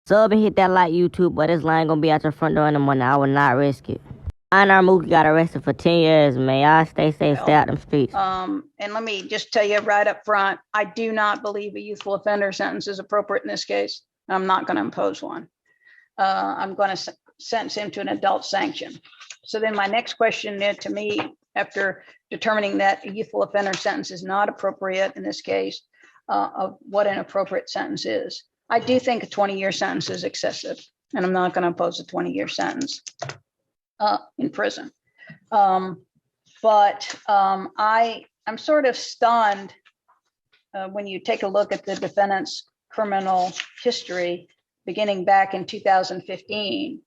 Sub and hit that like YouTube, but this line gonna be out your front door in the morning. I will not risk it. I and our Mookie got arrested for 10 years, man. Y'all stay safe, stay out them streets. And let me just tell you right up front, I do not believe a youthful offender sentence is appropriate in this case. I'm not going to impose one. I'm going to sentence him to an adult sanction. So then my next question to me, after determining that a youthful offender sentence is not appropriate in this case, of what an appropriate sentence is. I do think a 20-year sentence is excessive, and I'm not going to impose a 20-year sentence in prison. I'm sort of stunned when you take a look at the defendant's criminal history beginning back in 2015,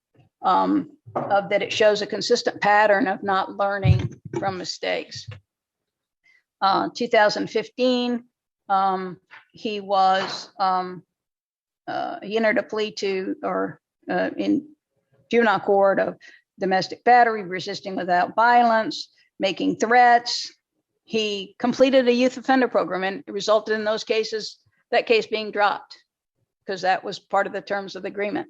that it shows a consistent pattern of not learning from mistakes. 2015, he entered a plea to, in juvenile court, of domestic battery, resisting without violence, making threats. He completed a youth offender program, and it resulted in that case being dropped, because that was part of the terms of the agreement.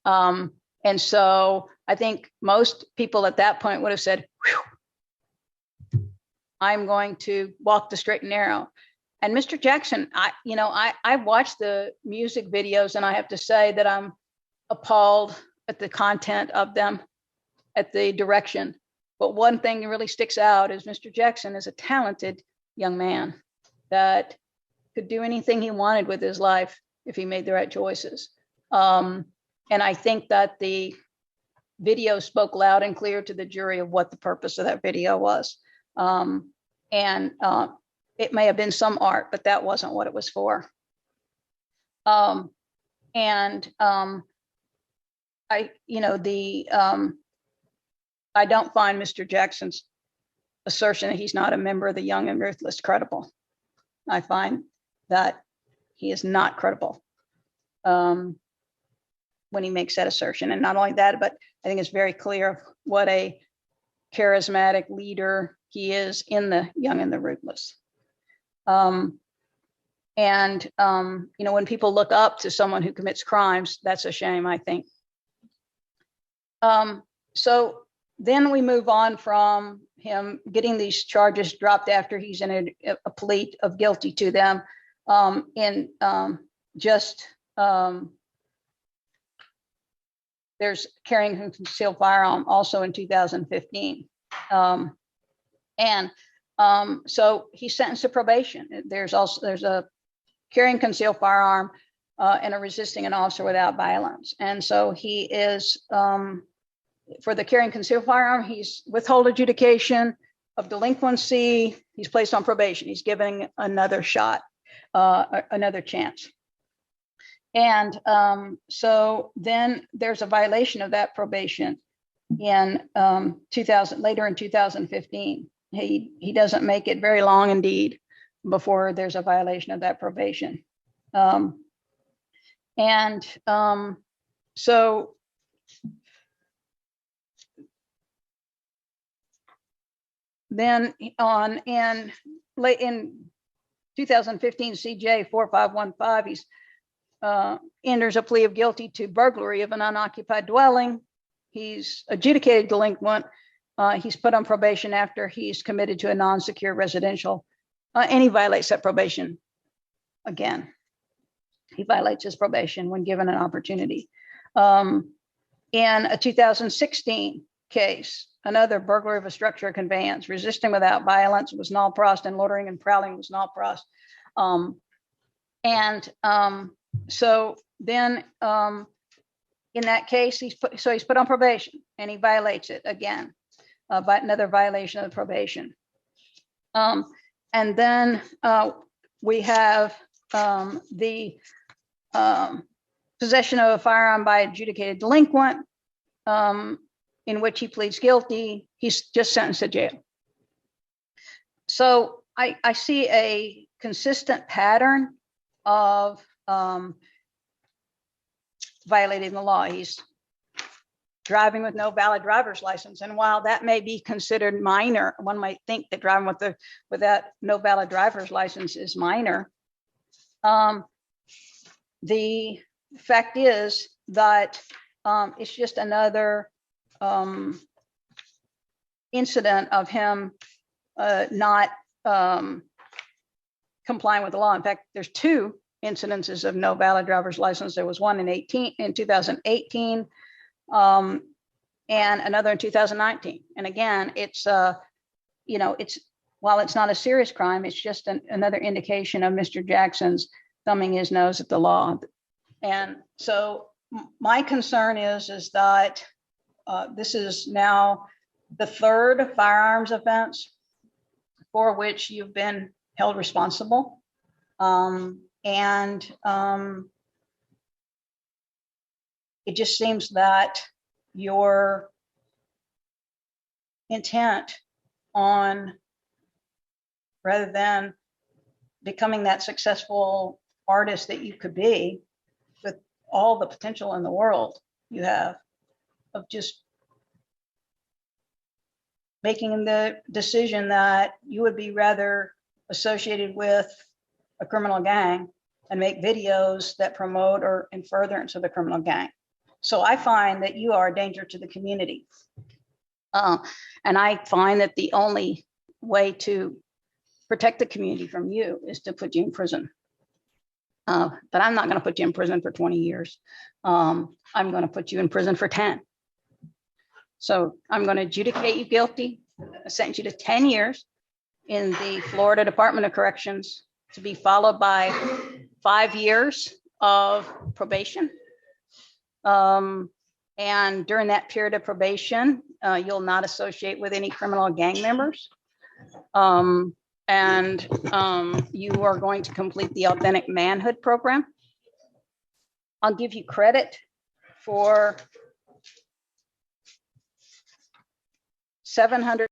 And so I think most people at that point would have said, I'm going to walk the straight and narrow. And Mr. Jackson, I watched the music videos, and I have to say that I'm appalled at the content of them, at the direction. But one thing that really sticks out is Mr. Jackson is a talented young man that could do anything he wanted with his life if he made the right choices. And I think that the video spoke loud and clear to the jury of what the purpose of that video was. It may have been some art, but that wasn't what it was for. I don't find Mr. Jackson's assertion that he's not a member of the Young and Ruthless credible. I find that he is not credible when he makes that assertion. And not only that, but I think it's very clear what a charismatic leader he is in the Young and the Ruthless. When people look up to someone who commits crimes, that's a shame, I think. So then we move on from him getting these charges dropped after he's in a plea of guilty to them, there's carrying a concealed firearm also in 2015. So he's sentenced to probation. There's a carrying concealed firearm and a resisting an officer without violence. And so he is, for the carrying concealed firearm, he's withhold adjudication of delinquency. He's placed on probation. He's given another shot, another chance. And so then there's a violation of that probation in later in 2015. He doesn't make it very long indeed before there's a violation of that probation. So then in 2015, CJ 4515, he's enters a plea of guilty to burglary of an unoccupied dwelling. He's adjudicated delinquent. He's put on probation after he's committed to a non-secure residential, and he violates that probation again. He violates his probation when given an opportunity. In a 2016 case, another burglary of a structure or conveyance, resisting without violence was null pros, and loitering and prowling was null pros. So then in that case, he's put on probation, and he violates it again, by another violation of the probation. And then we have the possession of a firearm by adjudicated delinquent, in which he pleads guilty. He's just sentenced to jail. So I see a consistent pattern of violating the law. He's driving with no valid driver's license. And while that may be considered minor, one might think that driving without no valid driver's license is minor. The fact is that it's just another incident of him not complying with the law. In fact, there's two incidences of no valid driver's license. There was one in 2018, and another in 2019. And again, it's it's, while it's not a serious crime, it's just another indication of Mr. Jackson's thumbing his nose at the law. And so my concern is that this is now the third firearms offense for which you've been held responsible. It just seems that your intent on, rather than becoming that successful artist that you could be with all the potential in the world you have, of just making the decision that you would be rather associated with a criminal gang and make videos that promote or in furtherance of the criminal gang. So I find that you are a danger to the community. And I find that the only way to protect the community from you is to put you in prison. But I'm not going to put you in prison for 20 years. I'm going to put you in prison for 10. So I'm going to adjudicate you guilty, sentence you to 10 years in the Florida Department of Corrections, to be followed by 5 years of probation. And during that period of probation, you'll not associate with any criminal gang members. You are going to complete the Authentic Manhood program. I'll give you credit for 700